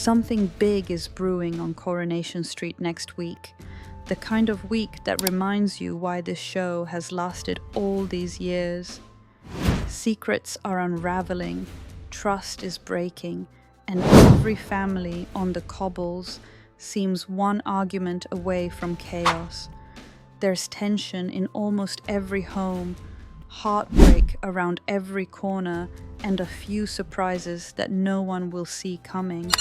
Something big is brewing on Coronation Street next week. The kind of week that reminds you why this show has lasted all these years. Secrets are unraveling, trust is breaking, and every family on the cobbles seems one argument away from chaos. There's tension in almost every home, heartbreak around every corner, and a few surprises that no one will see coming.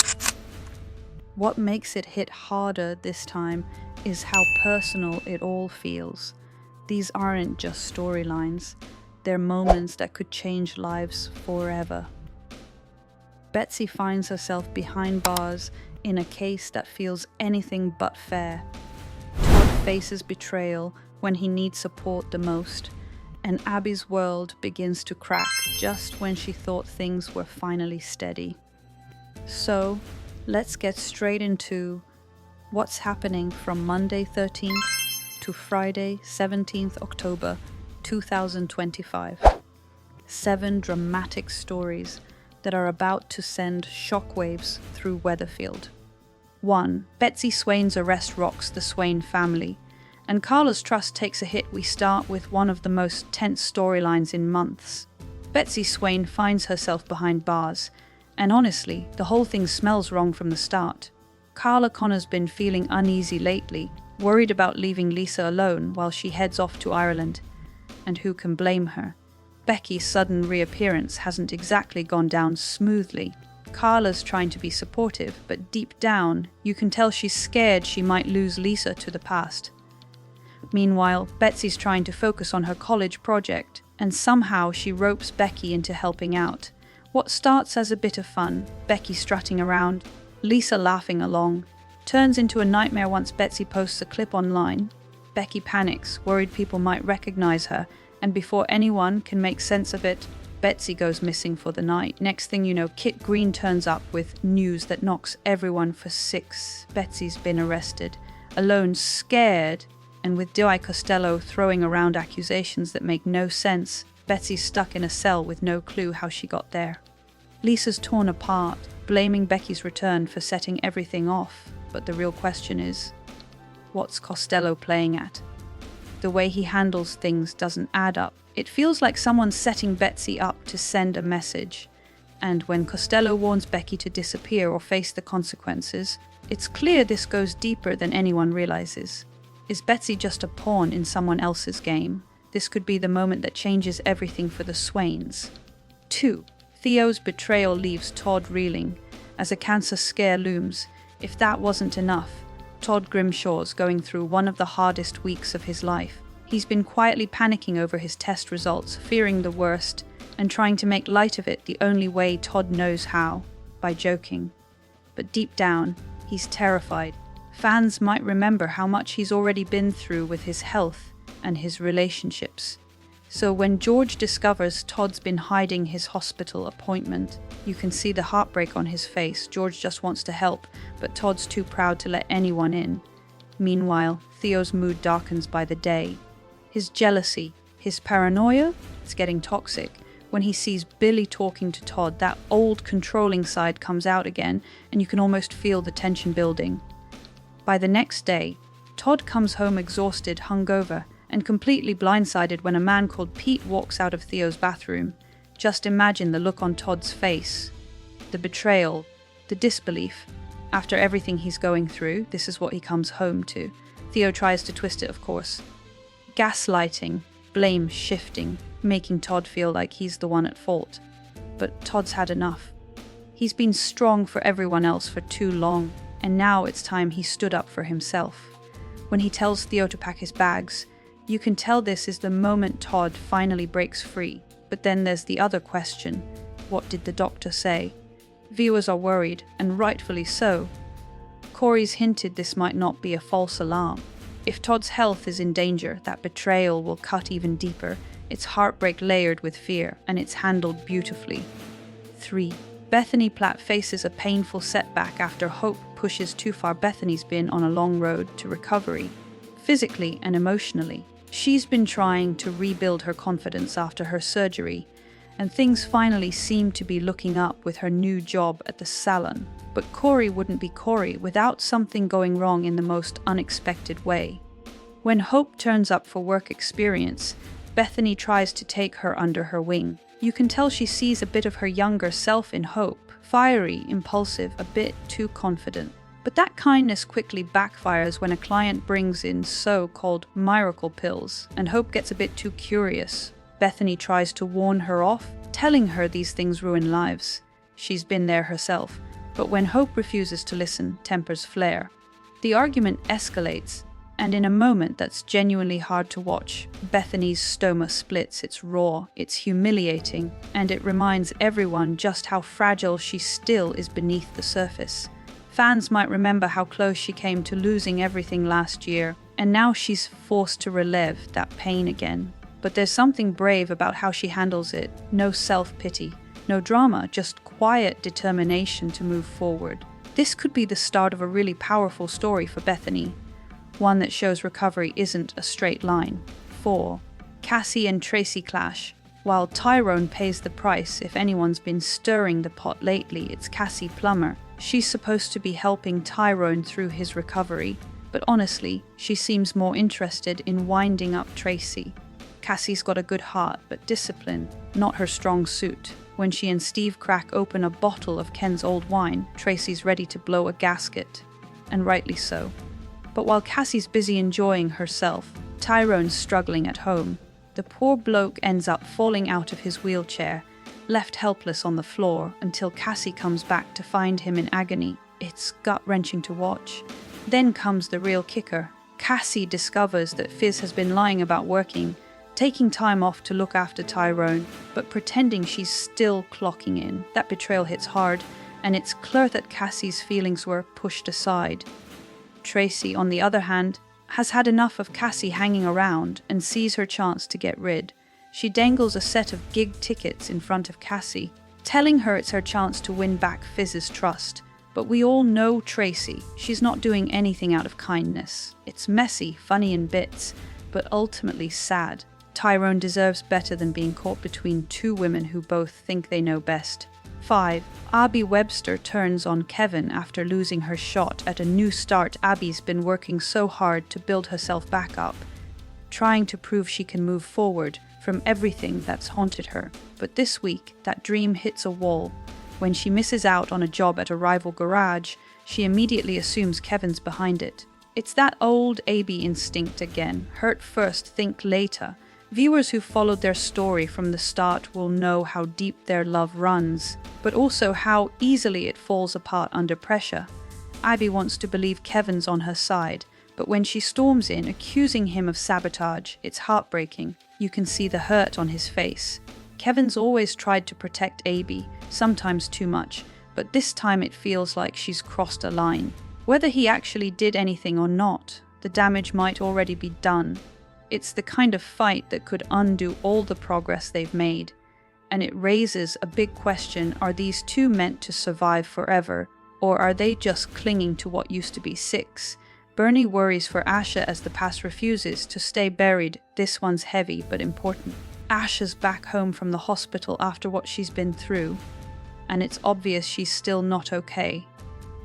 What makes it hit harder this time is how personal it all feels. These aren't just storylines, they're moments that could change lives forever. Betsy finds herself behind bars in a case that feels anything but fair. Todd faces betrayal when he needs support the most, and Abi's world begins to crack just when she thought things were finally steady. So, let's get straight into what's happening from Monday 13th to Friday 17th October 2025. 7 dramatic stories that are about to send shockwaves through Weatherfield. 1. Betsy Swain's arrest rocks the Swain family, and Carla's trust takes a hit. We start with one of the most tense storylines in months. Betsy Swain finds herself behind bars, and honestly, the whole thing smells wrong from the start. Carla Connor's been feeling uneasy lately, worried about leaving Lisa alone while she heads off to Ireland. And who can blame her? Becky's sudden reappearance hasn't exactly gone down smoothly. Carla's trying to be supportive, but deep down, you can tell she's scared she might lose Lisa to the past. Meanwhile, Betsy's trying to focus on her college project, and somehow she ropes Becky into helping out. What starts as a bit of fun, Becky strutting around, Lisa laughing along, turns into a nightmare once Betsy posts a clip online. Becky panics, worried people might recognize her, and before anyone can make sense of it, Betsy goes missing for the night. Next thing you know, Kit Green turns up with news that knocks everyone for 6. Betsy's been arrested, alone, scared, and with Costello throwing around accusations that make no sense, Betsy's stuck in a cell with no clue how she got there. Lisa's torn apart, blaming Becky's return for setting everything off, but the real question is, what's Costello playing at? The way he handles things doesn't add up. It feels like someone's setting Betsy up to send a message, and when Costello warns Becky to disappear or face the consequences, it's clear this goes deeper than anyone realizes. Is Betsy just a pawn in someone else's game? This could be the moment that changes everything for the Swains. 2. Theo's betrayal leaves Todd reeling as a cancer scare looms. If that wasn't enough, Todd Grimshaw's going through one of the hardest weeks of his life. He's been quietly panicking over his test results, fearing the worst, and trying to make light of it the only way Todd knows how, by joking. But deep down, he's terrified. Fans might remember how much he's already been through with his health and his relationships. So when George discovers Todd's been hiding his hospital appointment, you can see the heartbreak on his face. George just wants to help, but Todd's too proud to let anyone in. Meanwhile, Theo's mood darkens by the day. His jealousy, his paranoia, it's getting toxic. When he sees Billy talking to Todd, that old controlling side comes out again, and you can almost feel the tension building. By the next day, Todd comes home exhausted, hungover, and completely blindsided when a man called Pete walks out of Theo's bathroom. Just imagine the look on Todd's face. The betrayal, the disbelief. After everything he's going through, this is what he comes home to. Theo tries to twist it, of course. Gaslighting, blame shifting, making Todd feel like he's the one at fault. But Todd's had enough. He's been strong for everyone else for too long, and now it's time he stood up for himself. When he tells Theo to pack his bags, you can tell this is the moment Todd finally breaks free. But then there's the other question. What did the doctor say? Viewers are worried, and rightfully so. Corrie's hinted this might not be a false alarm. If Todd's health is in danger, that betrayal will cut even deeper. It's heartbreak layered with fear, and it's handled beautifully. 3. Bethany Platt faces a painful setback after hope pushes too far. Bethany's been on a long road to recovery, physically and emotionally. She's been trying to rebuild her confidence after her surgery, and things finally seem to be looking up with her new job at the salon. But Corrie wouldn't be Corrie without something going wrong in the most unexpected way. When Hope turns up for work experience, Bethany tries to take her under her wing. You can tell she sees a bit of her younger self in Hope, fiery, impulsive, a bit too confident. But that kindness quickly backfires when a client brings in so-called miracle pills, and Hope gets a bit too curious. Bethany tries to warn her off, telling her these things ruin lives. She's been there herself, but when Hope refuses to listen, tempers flare. The argument escalates, and in a moment that's genuinely hard to watch, Bethany's stoma splits. It's raw, it's humiliating, and it reminds everyone just how fragile she still is beneath the surface. Fans might remember how close she came to losing everything last year, and now she's forced to relive that pain again. But there's something brave about how she handles it. No self-pity, no drama, just quiet determination to move forward. This could be the start of a really powerful story for Bethany, one that shows recovery isn't a straight line. 4. Cassie and Tracy clash. While Tyrone pays the price, if anyone's been stirring the pot lately, it's Cassie Plummer. She's supposed to be helping Tyrone through his recovery, but honestly, she seems more interested in winding up Tracy. Cassie's got a good heart, but discipline, not her strong suit. When she and Steve crack open a bottle of Ken's old wine, Tracy's ready to blow a gasket, and rightly so. But while Cassie's busy enjoying herself, Tyrone's struggling at home. The poor bloke ends up falling out of his wheelchair, left helpless on the floor until Cassie comes back to find him in agony. It's gut-wrenching to watch. Then comes the real kicker. Cassie discovers that Fizz has been lying about working, taking time off to look after Tyrone, but pretending she's still clocking in. That betrayal hits hard, and it's clear that Cassie's feelings were pushed aside. Tracy, on the other hand, has had enough of Cassie hanging around and sees her chance to get rid. She dangles a set of gig tickets in front of Cassie, telling her it's her chance to win back Fizz's trust. But we all know Tracy. She's not doing anything out of kindness. It's messy, funny in bits, but ultimately sad. Tyrone deserves better than being caught between two women who both think they know best. 5. Abi Webster turns on Kevin after losing her shot at a new start. Abi's been working so hard to build herself back up, trying to prove she can move forward from everything that's haunted her. But this week, that dream hits a wall. When she misses out on a job at a rival garage, she immediately assumes Kevin's behind it. It's that old Abi instinct again. Hurt first, think later. Viewers who followed their story from the start will know how deep their love runs, but also how easily it falls apart under pressure. Abi wants to believe Kevin's on her side, but when she storms in, accusing him of sabotage, it's heartbreaking. You can see the hurt on his face. Kevin's always tried to protect Abi, sometimes too much, but this time it feels like she's crossed a line. Whether he actually did anything or not, the damage might already be done. It's the kind of fight that could undo all the progress they've made. And it raises a big question: are these two meant to survive forever, or are they just clinging to what used to be 6? Bernie worries for Asha as the past refuses to stay buried. This one's heavy but important. Asha's back home from the hospital after what she's been through, and it's obvious she's still not okay.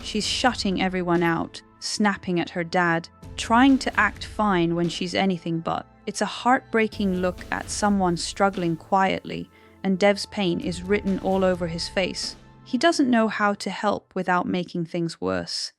She's shutting everyone out, snapping at her dad, trying to act fine when she's anything but. It's a heartbreaking look at someone struggling quietly, and Dev's pain is written all over his face. He doesn't know how to help without making things worse.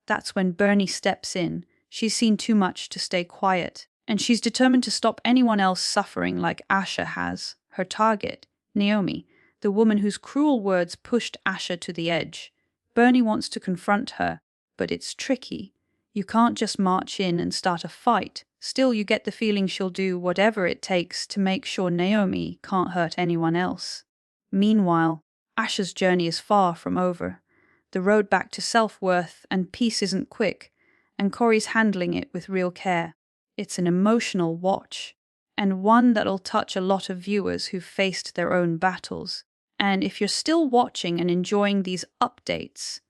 That's when Bernie steps in. She's seen too much to stay quiet, and she's determined to stop anyone else suffering like Asha has. Her target, Naomi, the woman whose cruel words pushed Asha to the edge. Bernie wants to confront her, but it's tricky. You can't just march in and start a fight. Still, you get the feeling she'll do whatever it takes to make sure Naomi can't hurt anyone else. Meanwhile, Asha's journey is far from over. The road back to self-worth and peace isn't quick, and Corrie's handling it with real care. It's an emotional watch, and one that'll touch a lot of viewers who've faced their own battles. And if you're still watching and enjoying these updates,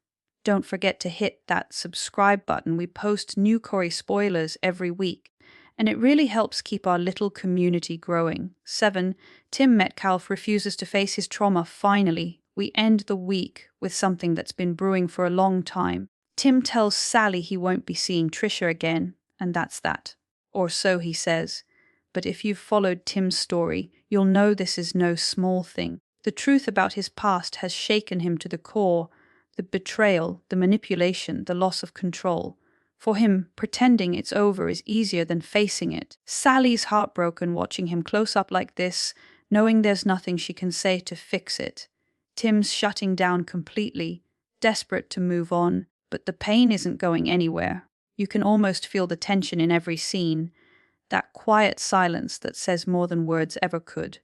don't forget to hit that subscribe button. We post new Corrie spoilers every week. And it really helps keep our little community growing. 7. Tim Metcalf refuses to face his trauma finally. We end the week with something that's been brewing for a long time. Tim tells Sally he won't be seeing Trisha again, and that's that. Or so he says. But if you've followed Tim's story, you'll know this is no small thing. The truth about his past has shaken him to the core. The betrayal, the manipulation, the loss of control. For him, pretending it's over is easier than facing it. Sally's heartbroken watching him close up like this, knowing there's nothing she can say to fix it. Tim's shutting down completely, desperate to move on, but the pain isn't going anywhere. You can almost feel the tension in every scene, that quiet silence that says more than words ever could.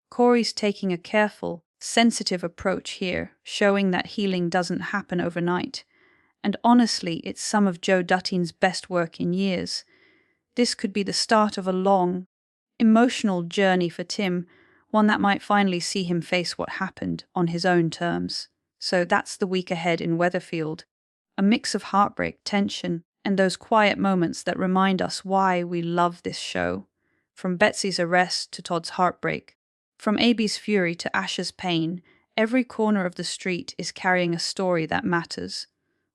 Corrie's taking a careful, sensitive approach here, showing that healing doesn't happen overnight. And honestly, it's some of Joe Dutton's best work in years. This could be the start of a long, emotional journey for Tim, one that might finally see him face what happened on his own terms. So that's the week ahead in Weatherfield. A mix of heartbreak, tension, and those quiet moments that remind us why we love this show. From Betsy's arrest to Todd's heartbreak, from Abi's fury to Asha's pain, every corner of the street is carrying a story that matters.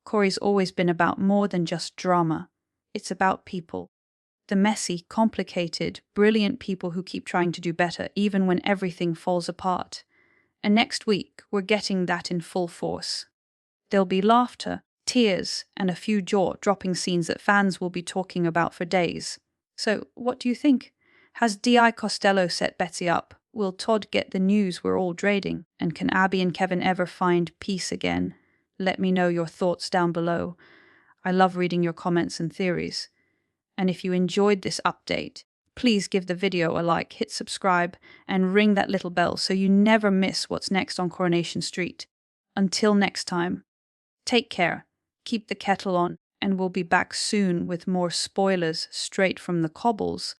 Corrie's always been about more than just drama. It's about people. The messy, complicated, brilliant people who keep trying to do better even when everything falls apart. And next week, we're getting that in full force. There'll be laughter, tears, and a few jaw-dropping scenes that fans will be talking about for days. So, what do you think? Has D.I. Costello set Betsy up? Will Todd get the news we're all dreading? And can Abi and Kevin ever find peace again? Let me know your thoughts down below. I love reading your comments and theories. And if you enjoyed this update, please give the video a like, hit subscribe, and ring that little bell so you never miss what's next on Coronation Street. Until next time, take care, keep the kettle on, and we'll be back soon with more spoilers straight from the cobbles.